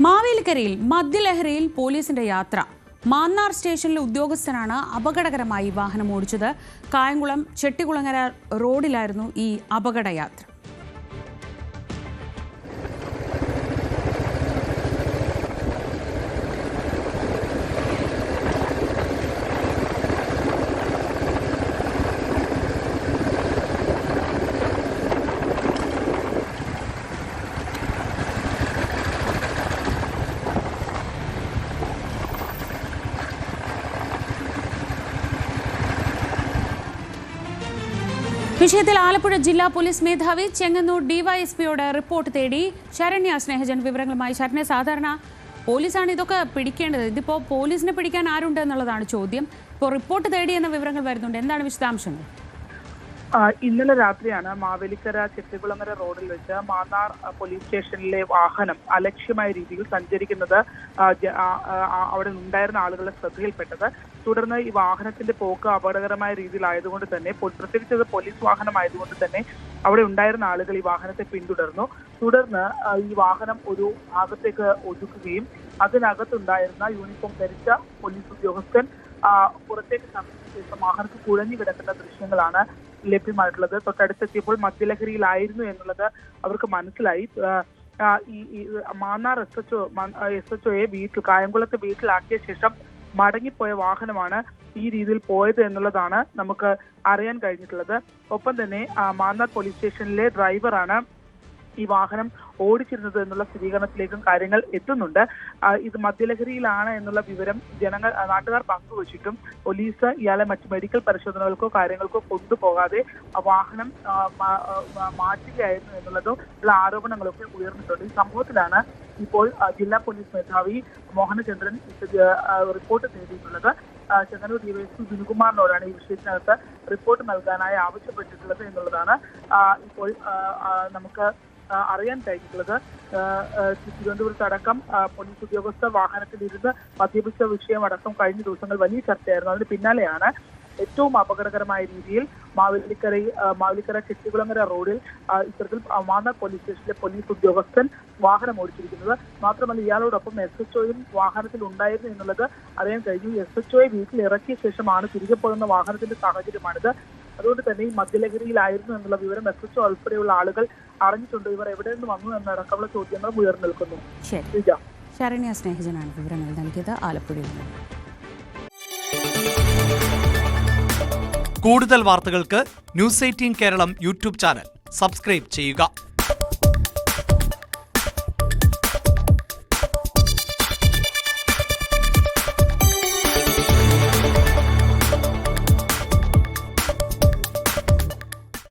മാവേലിക്കരയിൽ മദ്യലഹരിയിൽ പോലീസിന്റെ യാത്ര. മാന്നാർ സ്റ്റേഷനിലെ ഉദ്യോഗസ്ഥനാണ് അപകടകരമായി വാഹനം ഓടിച്ചത്. കായംകുളം ചെട്ടികുളങ്ങര റോഡിലായിരുന്നു ഈ അപകടയാത്ര. വിഷയത്തിൽ ആലപ്പുഴ ജില്ലാ പോലീസ് മേധാവി ചെങ്ങന്നൂർ ഡിവൈഎസ്പിയോട് റിപ്പോർട്ട് തേടി. ശരണ്യ സ്നേഹജൻ വിവരങ്ങളുമായി. ശരണ്യ, സാധാരണ പോലീസാണ് ഇതൊക്കെ പിടിക്കേണ്ടത്. ഇതിപ്പോൾ പോലീസിനെ പിടിക്കാൻ ആരുണ്ട് എന്നുള്ളതാണ് ചോദ്യം. ഇപ്പോൾ റിപ്പോർട്ട് തേടി എന്ന വിവരങ്ങൾ വരുന്നുണ്ട്. എന്താണ് വിശദാംശങ്ങൾ? ഇന്നലെ രാത്രിയാണ് മാവേലിക്കര ചെട്ടികുളങ്ങര റോഡിൽ വെച്ച് മാന്നാർ പോലീസ് സ്റ്റേഷനിലെ വാഹനം അലക്ഷ്യമായ രീതിയിൽ സഞ്ചരിക്കുന്നത് അവിടെ ഉണ്ടായിരുന്ന ആളുകളുടെ ശ്രദ്ധയിൽപ്പെട്ടത്. തുടർന്ന് ഈ വാഹനത്തിന്റെ പോക്ക് അപകടകരമായ രീതിയിലായതുകൊണ്ട് തന്നെ, പ്രത്യേകിച്ച് പോലീസ് വാഹനമായതുകൊണ്ട് തന്നെ അവിടെ ഉണ്ടായിരുന്ന ആളുകൾ ഈ വാഹനത്തെ പിന്തുടർന്നു. തുടർന്ന് ഈ വാഹനം ഒരു ഭാഗത്തേക്ക് ഒതുക്കുകയും അതിനകത്തുണ്ടായിരുന്ന യൂണിഫോം ധരിച്ച പോലീസ് ഉദ്യോഗസ്ഥൻ പുറത്തേക്ക് നടത്തിയ ശേഷം വാഹനത്തിൽ കുഴഞ്ഞു കിടക്കുന്ന ദൃശ്യങ്ങളാണ് ലഭ്യമായിട്ടുള്ളത്. തൊട്ടടുത്തെത്തിയപ്പോൾ മദ്യലഹരിയിലായിരുന്നു എന്നുള്ളത് അവർക്ക് മനസ്സിലായി. ഈ മാന്നാർ എസ്.എച്ച്.ഒയെ കായംകുളത്ത് വീട്ടിലാക്കിയ ശേഷം മടങ്ങിപ്പോയ വാഹനമാണ് ഈ രീതിയിൽ പോയത് എന്നുള്ളതാണ് നമുക്ക് അറിയാൻ കഴിഞ്ഞിട്ടുള്ളത്. ഒപ്പം തന്നെ മാന്നാർ പോലീസ് സ്റ്റേഷനിലെ ഡ്രൈവറാണ് ഈ വാഹനം ഓടിച്ചിരുന്നത് എന്നുള്ള സ്ഥിരീകരണത്തിലേക്കും കാര്യങ്ങൾ എത്തുന്നുണ്ട്. ഇത് മദ്യലഹരിയിലാണ് എന്നുള്ള വിവരം നാട്ടുകാർ പങ്കുവച്ചിട്ടും പോലീസ് ഇയാളെ മറ്റ് മെഡിക്കൽ പരിശോധനകൾക്കോ കാര്യങ്ങൾക്കോ കൊണ്ടുപോകാതെ വാഹനം മാറ്റുകയായിരുന്നു എന്നുള്ളതുള്ള ആരോപണങ്ങളൊക്കെ ഉയർന്നിട്ടുണ്ട്. ഈ സംഭവത്തിലാണ് ഇപ്പോൾ ജില്ലാ പോലീസ് മേധാവി മോഹനചന്ദ്രൻ റിപ്പോർട്ട് തേടിയിട്ടുള്ളത്. ചെങ്ങന്നൂർ ഡിവൈഎസ്പി വിനുകുമാറിനോടാണ് ഈ വിഷയത്തിനകത്ത് റിപ്പോർട്ട് നൽകാനായി ആവശ്യപ്പെട്ടിട്ടുള്ളത് എന്നുള്ളതാണ് ഇപ്പോൾ നമുക്ക് അറിയാൻ കഴിഞ്ഞിട്ടുള്ളത്. തിരുവനന്തപുരത്ത് അടക്കം പോലീസ് ഉദ്യോഗസ്ഥർ വാഹനത്തിലിരുന്ന് മദ്യപിച്ച വിഷയമടക്കം കഴിഞ്ഞ ദിവസങ്ങൾ വലിയ ചർച്ചയായിരുന്നു. അതിന് പിന്നാലെയാണ് ഏറ്റവും അപകടകരമായ രീതിയിൽ മാവേലിക്കര ചെട്ടികുളങ്ങര റോഡിൽ ഇത്തരത്തിൽ മാന്നാർ പോലീസ് സ്റ്റേഷനിലെ പോലീസ് ഉദ്യോഗസ്ഥൻ വാഹനം ഓടിച്ചിരിക്കുന്നത്. മാത്രമല്ല ഇയാളോടൊപ്പം എസ്.എച്ച്.ഒയും വാഹനത്തിൽ ഉണ്ടായിരുന്നു എന്നുള്ളത് അറിയാൻ കഴിഞ്ഞു. എസ്.എച്ച്.ഒയെ വീട്ടിൽ ഇറക്കിയ ശേഷമാണ് തിരികെ പോകുന്ന വാഹനത്തിന്റെ സാഹചര്യമാണിത്. അതുകൊണ്ട് തന്നെ ഈ മദ്യലഹരിയിലായിരുന്നു എന്നുള്ള വിവരം എസ്.എച്ച്.ഒ ഉൾപ്പെടെയുള്ള ആളുകൾ അറിഞ്ഞിട്ടുണ്ട്. ഇവർ എവിടെ നിന്ന് വന്നു എന്നടക്കമുള്ള ചോദ്യങ്ങളും ഉയർന്നു നിൽക്കുന്നു. ശരണ്യ സ്നേഹജനാണ് വിവരങ്ങൾ നൽകിയത് ആലപ്പുഴയിൽ നിന്ന്. കൂടുതൽ വാർത്തകൾക്ക് news 18 Keralam YouTube channel subscribe ചെയ്യുക.